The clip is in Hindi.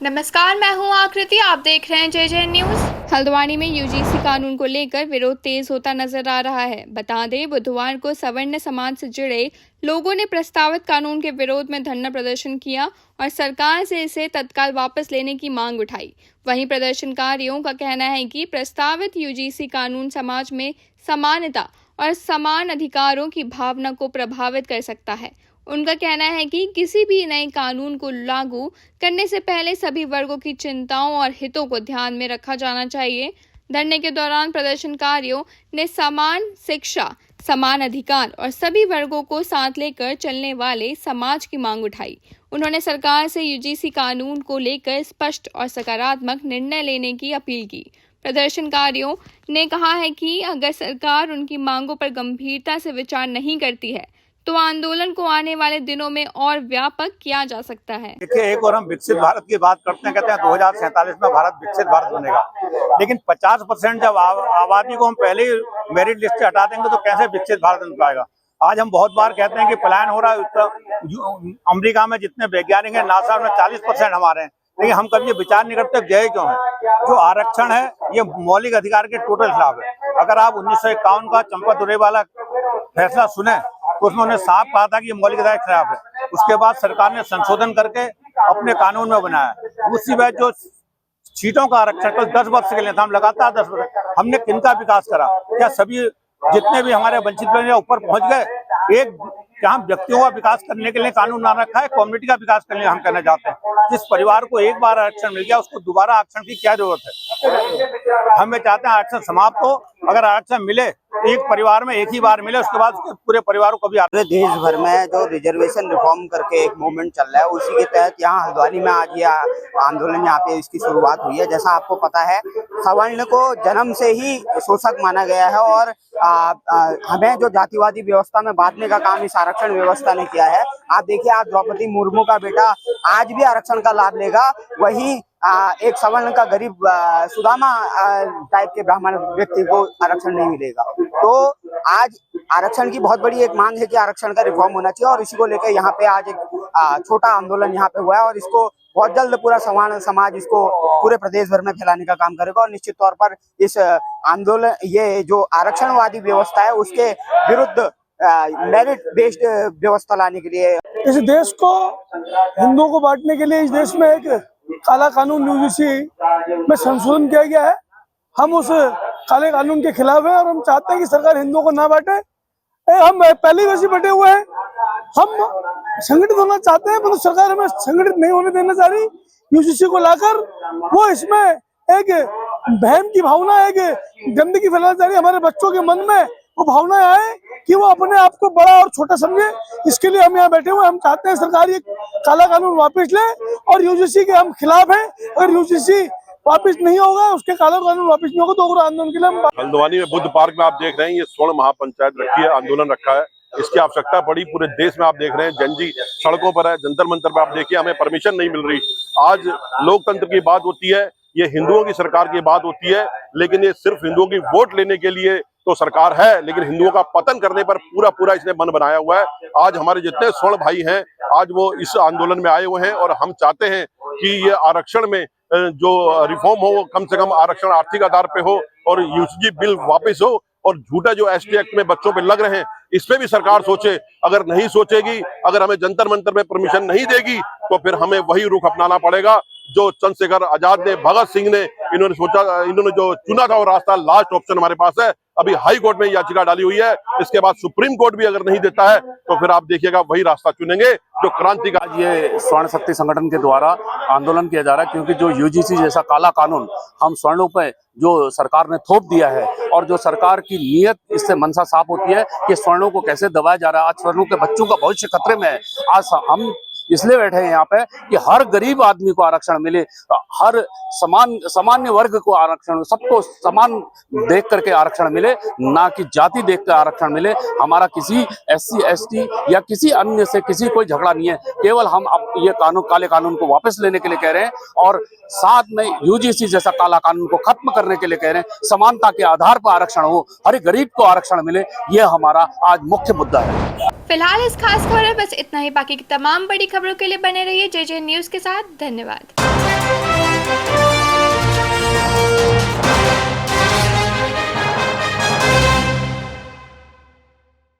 नमस्कार, मैं हूं आकृति। आप देख रहे हैं JJ न्यूज। हल्द्वानी में यूजीसी कानून को लेकर विरोध तेज होता नजर आ रहा है। बता दें, बुधवार को सवर्ण समाज से जुड़े लोगों ने प्रस्तावित कानून के विरोध में धरना प्रदर्शन किया और सरकार से इसे तत्काल वापस लेने की मांग उठाई। वहीं प्रदर्शनकारियों का कहना है कि प्रस्तावित यूजीसी कानून समाज में समानता और समान अधिकारों की भावना को प्रभावित कर सकता है। उनका कहना है कि किसी भी नए कानून को लागू करने से पहले सभी वर्गों की चिंताओं और हितों को ध्यान में रखा जाना चाहिए। धरने के दौरान प्रदर्शनकारियों ने समान शिक्षा, समान अधिकार और सभी वर्गों को साथ लेकर चलने वाले समाज की मांग उठाई। उन्होंने सरकार से यूजीसी कानून को लेकर स्पष्ट और सकारात्मक निर्णय लेने की अपील की। प्रदर्शनकारियों ने कहा है कि अगर सरकार उनकी मांगों पर गंभीरता से विचार नहीं करती है तो आंदोलन को आने वाले दिनों में और व्यापक किया जा सकता है। देखिए, एक और हम विकसित भारत की बात करते हैं, कहते हैं 2047 में भारत विकसित भारत बनेगा, लेकिन 50% जब आबादी को हम पहले ही मेरिट लिस्ट से हटा देंगे तो कैसे विकसित भारत बन पाएगा। आज हम बहुत बार कहते हैं कि पलायन हो रहा है। अमेरिका में जितने वैज्ञानिक हैं, नासा में 40% हमारे हैं, लेकिन हम कभी ये विचार नहीं करते जय क्यों है। जो आरक्षण है ये मौलिक अधिकार के टोटल खिलाफ है। अगर आप 1951 का चंपा दुरे वाला फैसला सुने तो उसमें उन्होंने साफ कहा था कि ये मौलिक अधिकार के खिलाफ है। उसके बाद सरकार ने संशोधन करके अपने कानून में बनाया। दूसरी बात, जो सीटों का आरक्षण कल 10 वर्ष के लिए था, हम लगातार 10 वर्ष हमने किनका विकास करा? क्या सभी जितने भी हमारे वंचित बने ऊपर पहुंच गए? एक क्या हम व्यक्तियों का विकास करने के लिए कानून ना रखा है, कम्युनिटी का विकास करने हम कहना चाहते हैं। जिस परिवार को एक बार आरक्षण मिल गया उसको दोबारा आरक्षण की क्या जरूरत है? हमें चाहते हैं आरक्षण समाप्त हो। अगर आरक्षण मिले एक परिवार में एक ही बार मिले, उसके बाद पूरे परिवार को भी। पूरे देश भर में जो रिजर्वेशन रिफॉर्म करके एक मूवमेंट चल रहा है, उसी के तहत यहाँ हल्द्वानी में आज ये आंदोलन यहाँ पे इसकी शुरुआत हुई है। जैसा आपको पता है, सवर्ण को जन्म से ही शोषक माना गया है और हमें जो जातिवादी व्यवस्था में बांटने का काम इस आरक्षण व्यवस्था ने किया है। आप देखिए, आज द्रौपदी मुर्मू का बेटा आज भी आरक्षण का लाभ लेगा, वही एक सवर्ण का गरीब सुदामा टाइप के ब्राह्मण व्यक्ति को आरक्षण नहीं मिलेगा। तो आज आरक्षण की बहुत बड़ी एक मांग है कि आरक्षण का रिफॉर्म होना चाहिए और इसी को लेकर यहाँ पे आज एक छोटा आंदोलन यहाँ पे हुआ है और इसको बहुत जल्द पूरा समाज इसको पूरे प्रदेश भर में फैलाने का काम करेगा और निश्चित तौर पर इस आंदोलन, ये जो आरक्षणवादी व्यवस्था है उसके विरुद्ध मेरिट बेस्ड व्यवस्था लाने के लिए, इस देश को हिंदुओं को बांटने के लिए इस देश में एक काला कानून यूजीसी में संशोधन किया गया है। हम उस काले कानून के खिलाफ हैं और हम चाहते हैं कि सरकार हिंदुओं को ना बांटे। हम पहले वैसे बटे हुए हैं, हम संगठित होना चाहते हैं, परंतु सरकार हमें संगठित नहीं होने देना चाह रही। यूजीसी को लाकर वो इसमें एक बहम की भावना, एक गंदगी फैलाना चाह रही है। हमारे बच्चों के मन में वो भावना आए कि वो अपने आप को बड़ा और छोटा समझे, इसके लिए हम यहाँ बैठे हुए। हम चाहते हैं सरकार ये काला कानून वापस ले और यूजीसी के हम खिलाफ हैं। अगर यूजीसी वापस नहीं होगा, उसके काला कानून वापस नहीं होगा तो उग्र आंदोलन के लिए हम। हल्द्वानी में बुद्ध पार्क में आप देख रहे हैं, ये स्वर्ण महापंचायत रखी है, आंदोलन रखा है। इसकी आवश्यकता पड़ी पूरे देश में। आप देख रहे हैं जनजी सड़कों पर है, जंतर मंतर पर आप देखिए, हमें परमिशन नहीं मिल रही। आज लोकतंत्र की बात होती है, ये हिंदुओं की सरकार की बात होती है, लेकिन ये सिर्फ हिंदुओं की वोट लेने के लिए तो सरकार है, लेकिन हिंदुओं का पतन करने पर पूरा इसने मन बनाया हुआ है। आज हमारे जितने स्वर्ण भाई हैं आज वो इस आंदोलन में आए हुए हैं और हम चाहते हैं कि ये आरक्षण में जो रिफॉर्म हो वो कम से कम आरक्षण आर्थिक आधार पे हो और यूजीसी बिल वापस हो और झूठा जो एसटी एक्ट में बच्चों पे लग रहे हैं इस पे भी सरकार सोचे। अगर नहीं सोचेगी, अगर हमें जंतर मंतर में परमिशन नहीं देगी तो फिर हमें वही रुख अपनाना पड़ेगा जो चंद्रशेखर आजाद ने, भगत सिंह ने, इन्होंने जो चुना था वो रास्ता लास्ट ऑप्शन हमारे पास है। अभी हाई कोर्ट में याचिका डाली हुई है, इसके बाद सुप्रीम कोर्ट भी अगर नहीं देता है तो फिर आप देखिएगा वही रास्ता चुनेंगे जो क्रांति का। ये स्वर्ण शक्ति संगठन के द्वारा आंदोलन किया जा रहा है, क्योंकि जो यूजीसी जैसा काला कानून हम स्वर्णों पे जो सरकार ने थोप दिया है और जो सरकार की नीयत, इससे मनसा साफ होती है कि स्वर्णों को कैसे दबाया जा रहा है। आज स्वर्णों के बच्चों का भविष्य खतरे में है। आज हम इसलिए बैठे हैं यहाँ पे कि हर गरीब आदमी को आरक्षण मिले, हर सामान्य वर्ग को आरक्षण, सबको समान देख करके आरक्षण मिले, ना कि जाति देख कर आरक्षण मिले। हमारा किसी SC ST या किसी अन्य से किसी कोई झगड़ा नहीं है, केवल हम अब ये कानून, काले कानून को वापस लेने के लिए कह रहे हैं और साथ में यूजीसी जैसा काला कानून को खत्म करने के लिए कह रहे हैं। समानता के आधार पर आरक्षण हो, हर गरीब को आरक्षण मिले, यह हमारा आज मुख्य मुद्दा है। फिलहाल इस खास खबर में बस इतना ही। बाकी की तमाम बड़ी खबरों के लिए बने रहिए JJ न्यूज के साथ। धन्यवाद।